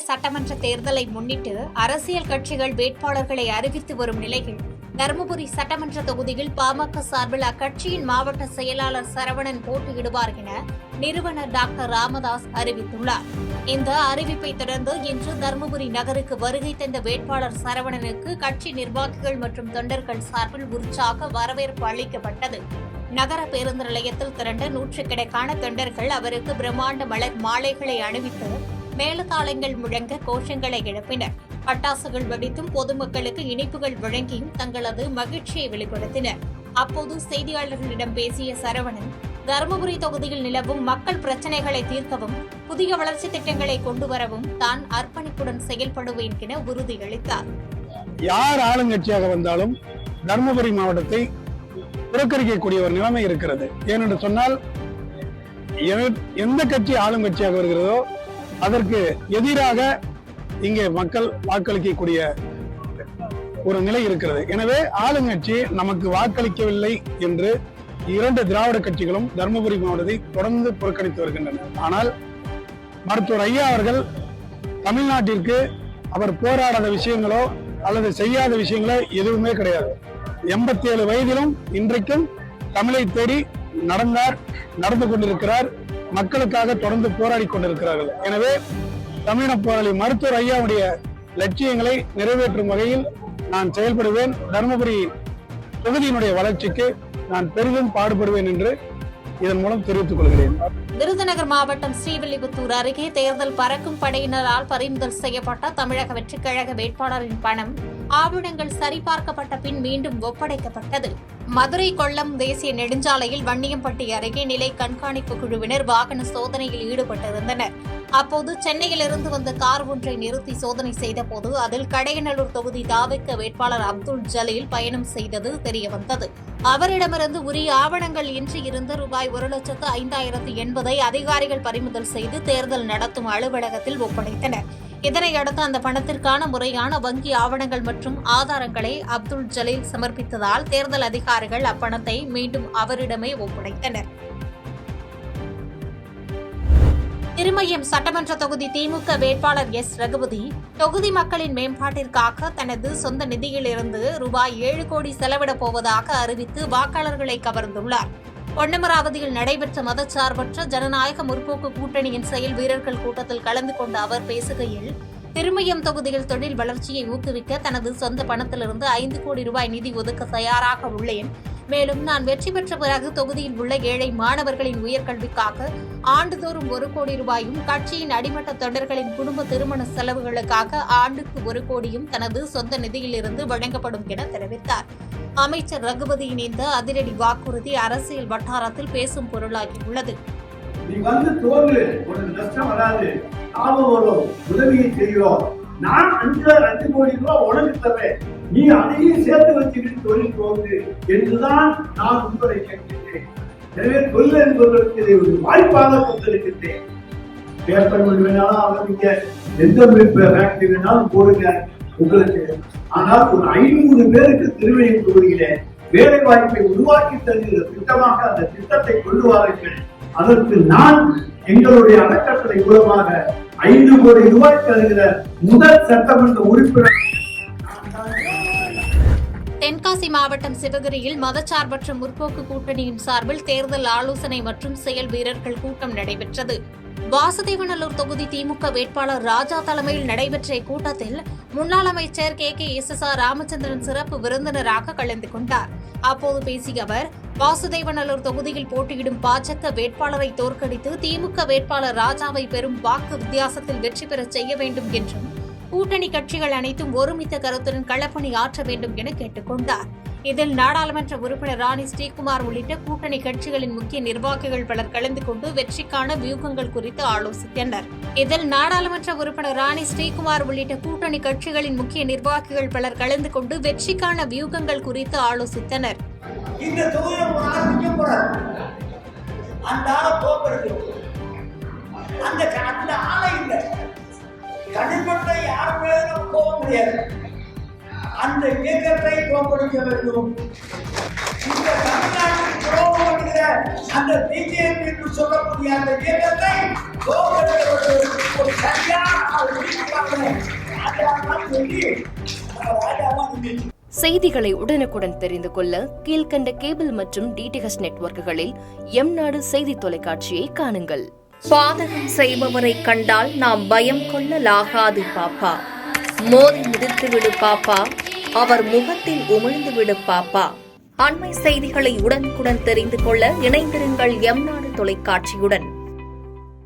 சட்டமன்ற தேர்தலை முன்னிட்டு அரசியல் கட்சிகள் வேட்பாளர்களை அறிவித்து வரும் நிலையில் தருமபுரி சட்டமன்ற தொகுதியில் பாமக சார்பில் அக்கட்சியின் மாவட்ட செயலாளர் சரவணன் போட்டியிடுவார் என நிறுவனர் டாக்டர் ராமதாஸ் அறிவித்துள்ளார். இந்த அறிவிப்பை தொடர்ந்து இன்று தருமபுரி நகருக்கு வருகை தந்த வேட்பாளர் சரவணனுக்கு கட்சி நிர்வாகிகள் மற்றும் தொண்டர்கள் சார்பில் உற்சாக வரவேற்பு அளிக்கப்பட்டது. நகர பேருந்து நிலையத்தில் திரண்ட நூற்றுக்கணக்கான தொண்டர்கள் அவருக்கு பிரம்மாண்ட மலர் மாலைகளை அணிவித்து மேளதாளங்கள் முழங்க கோஷங்களை எழுப்பினர். பட்டாசுகள் வெடித்தும் பொதுமக்களுக்கு இனிப்புகள் வழங்கியும் தங்களது மகிழ்ச்சியை வெளிப்படுத்தினர். அப்போது செய்தியாளர்களிடம் பேசிய சரவணன், தருமபுரி தொகுதியில் நிலவும் மக்கள் பிரச்சினைகளை தீர்க்கவும் புதிய வளர்ச்சி திட்டங்களை கொண்டுவரவும் தான் அர்ப்பணிப்புடன் செயல்படுவேன் என உறுதியளித்தார். யார் ஆளுங்கட்சியாக வந்தாலும் தருமபுரி மாவட்டத்தை புறக்கணிக்கக்கூடிய ஒரு நிலைமை இருக்கிறது. ஏனென்று சொன்னால் எந்த கட்சி ஆளுங்கட்சியாக வருகிறதோ அதற்கு எதிராக இங்கே மக்கள் வாக்களிக்கக்கூடிய ஒரு நிலை இருக்கிறது. எனவே ஆளுங்கட்சி நமக்கு வாக்களிக்கவில்லை என்று இரண்டு திராவிட கட்சிகளும் தருமபுரி மாவட்டத்தை தொடர்ந்து புறக்கணித்து வருகின்றனர். ஆனால் மருத்துவர் ஐயா அவர்கள் தமிழ்நாட்டிற்கு அவர் போராடாத விஷயங்களோ அல்லது செய்யாத விஷயங்களோ எதுவுமே கிடையாது. 87 வயதிலும் இன்றைக்கும் தமிழை தேடி நடந்து கொண்டிருக்கிறார். மக்களுக்காக தொடர்ந்து போராடி கொண்டிருக்கிறார்கள். எனவே தமிழின போராளி மருத்துவர் ஐயாவுடைய லட்சியங்களை நிறைவேற்றும் வகையில் நான் செயல்படுவேன். தருமபுரி தொகுதியினுடைய வளர்ச்சிக்கு நான் பெரிதும் பாடுபடுவேன் என்று இதன் மூலம் தெரிவித்துக் கொள்கிறேன். விருதுநகர் மாவட்டம் ஸ்ரீவில்லிபுத்தூர் அருகே தேர்தல் பறக்கும் படையினரால் பறிமுதல் செய்யப்பட்ட தமிழக வெற்றிக் கழக வேட்பாளரின் பணம் ஆவணங்கள் சரிபார்க்கப்பட்ட பின் மீண்டும் ஒப்படைக்கப்பட்டது. மதுரை கொல்லம் தேசிய நெடுஞ்சாலையில் வன்னியம்பட்டி அருகே நிலை கண்காணிப்பு குழுவினர் வாகன சோதனையில் ஈடுபட்டிருந்தனர். அப்போது சென்னையிலிருந்து வந்த கார் ஒன்றை நிறுத்தி சோதனை செய்தபோது அதில் கடையநல்லூர் தொகுதி தாவிக வேட்பாளர் அப்துல் ஜலீல் பயணம் செய்தது தெரியவந்தது. அவரிடமிருந்து உரிய ஆவணங்கள் இன்றி இருந்த ரூபாய் 1,05,080 அதிகாரிகள் பறிமுதல் செய்து தேர்தல் நடத்தும் அலுவலகத்தில் ஒப்படைத்தனர். இதனையடுத்து அந்த பணத்திற்கான முறையான வங்கி ஆவணங்கள் மற்றும் ஆதாரங்களை அப்துல் ஜலீல் சமர்ப்பித்ததால் தேர்தல் அதிகாரிகள் அப்பணத்தை மீண்டும் அவரிடமே ஒப்படைத்தனர். திருமயம் சட்டமன்ற தொகுதி திமுக வேட்பாளர் எஸ். ரகுபதி தொகுதி மக்களின் மேம்பாட்டிற்காக தனது சொந்த நிதியிலிருந்து ரூபாய் 7 கோடி செலவிடப் போவதாக அறிவித்து வாக்காளர்களை கவர்ந்துள்ளார். பொன்னமராவதியில் நடைபெற்ற மதச்சார்பற்ற ஜனநாயக முற்போக்கு கூட்டணியின் செயல் வீரர்கள் கூட்டத்தில் கலந்து கொண்ட அவர் பேசுகையில், திருமயம் தொகுதியில் தொழில் வளர்ச்சியை ஊக்குவிக்க தனது சொந்த பணத்திலிருந்து 5 கோடி ரூபாய் நிதி ஒதுக்க தயாராக உள்ளேன். மேலும் நான் வெற்றி பெற்ற பிறகு தொகுதியில் உள்ள ஏழை மாணவர்களின் உயர்கல்விக்காக ஆண்டுதோறும் 1 கோடி ரூபாயும், கட்சியின் அடிமட்ட தொண்டர்களின் குடும்ப திருமண செலவுகளுக்காக ஆண்டுக்கு 1 கோடியும் தனது சொந்த நிதியிலிருந்து வழங்கப்படும் என தெரிவித்தார். அமைச்சர் ரகுபதியின் இந்த அதிரடி வாக்குறுதி அரசியல் வட்டாரத்தில் பேசும் பொருளாகியுள்ளது. நீ வந்து தோன்று, உனக்கு நஷ்டம் வராது, லாபம் வரும், உதவியை செய்கிறோம், நான் 5 கோடி ரூபாய் உனக்கு தரேன், நீ அதையும் சேர்த்து வச்சுக்கிட்டு தொழில் தோன்று என்றுதான் நான் உங்களை கேட்கின்றேன். எனவே தொழில் என்பதற்கு இதை ஒரு வாய்ப்பாக கொண்டிருக்கின்றேன். பேப்பர் மில் வேணாலும் ஆரம்பிக்க, எந்த ஃபேக்டரி வேணாலும் போடுங்க உங்களுக்கு. ஆனால் ஒரு 500 பேருக்கு திருமயம் தொகுதியில வேலை வாய்ப்பை உருவாக்கி தருகிற திட்டமாக அந்த திட்டத்தை கொண்டு வாருங்கள். அதற்கு நான் எங்களுடைய அறக்கட்டளை மூலமாக 5 கோடி ரூபாய் தருகிற முதல் சட்டமன்ற உறுப்பினர். தென்காசி மாவட்டம் சிவகிரியில் மதச்சார்பற்ற முற்போக்கு கூட்டணியின் சார்பில் தேர்தல் ஆலோசனை மற்றும் செயல் வீரர்கள் கூட்டம் நடைபெற்றது. வாசுதேவநல்லூர் தொகுதி திமுக வேட்பாளர் ராஜா தலைமையில் நடைபெற்ற இக்கூட்டத்தில் முன்னாள் அமைச்சர் KKSSR ராமச்சந்திரன் சிறப்பு விருந்தினராக கலந்து கொண்டார். அப்போது பேசிய அவர், வாசுதேவநல்லூர் தொகுதியில் போட்டியிடும் பாஜக வேட்பாளரை தோற்கடித்து திமுக வேட்பாளர் ராஜாவை பெரும் வாக்கு வித்தியாசத்தில் வெற்றி பெற செய்ய வேண்டும் என்றும், கூட்டணி கட்சிகள் அனைத்தும் ஒருமித்த கருத்துடன் களப்பணி ஆற்ற வேண்டும் என கேட்டுக் கொண்டார். இதில் நாடாளுமன்ற உறுப்பினர் ராணி ஸ்ரீகுமார் உள்ளிட்ட கூட்டணி கட்சிகளின் முக்கிய நிர்வாகிகள் பலர் கலந்து கொண்டு வெற்றிக்கான வியூகங்கள் குறித்து ஆலோசித்தனர். இதில் நாடாளுமன்ற உறுப்பினர் ராணி ஸ்ரீகுமார் உள்ளிட்ட கூட்டணி கட்சிகளின் முக்கிய நிர்வாகிகள் பலர் கலந்து கொண்டு வெற்றிக்கான வியூகங்கள் குறித்து ஆலோசித்தனர். தனிப்பட்ட யார் மேலும் போக முடியாது. அந்த இயக்கத்தை தோற்கடிக்க வேண்டும். இந்த தமிழ்நாட்டில் துரோகம் பண்ணுகிற அந்த பிஜேபி என்று சொல்லக்கூடிய அந்த இயக்கத்தை தோற்கடிக்க வேண்டும். ஒரு சரியான சொல்லி ராஜாவா நின்றுச்சு. செய்திகளை உடனுக்குடன் தெரிந்து கொள்ள கீழ்க்கண்ட கேபிள் மற்றும் டிடிஹெச் நெட்வொர்க்குகளில் எம்நாடு செய்தி தொலைக்காட்சியை காணுங்கள். பாதகம் செய்பவரை கண்டால் நாம் பயம் கொள்ளலாகாது பாப்பா. மோதி மிதித்து விடு பாப்பா, அவர் முகத்தில் உமிழ்ந்து விடு பாப்பா. அண்மை செய்திகளை உடனுக்குடன் தெரிந்து கொள்ள இணைந்திருங்கள் எம்நாடு தொலைக்காட்சியுடன்.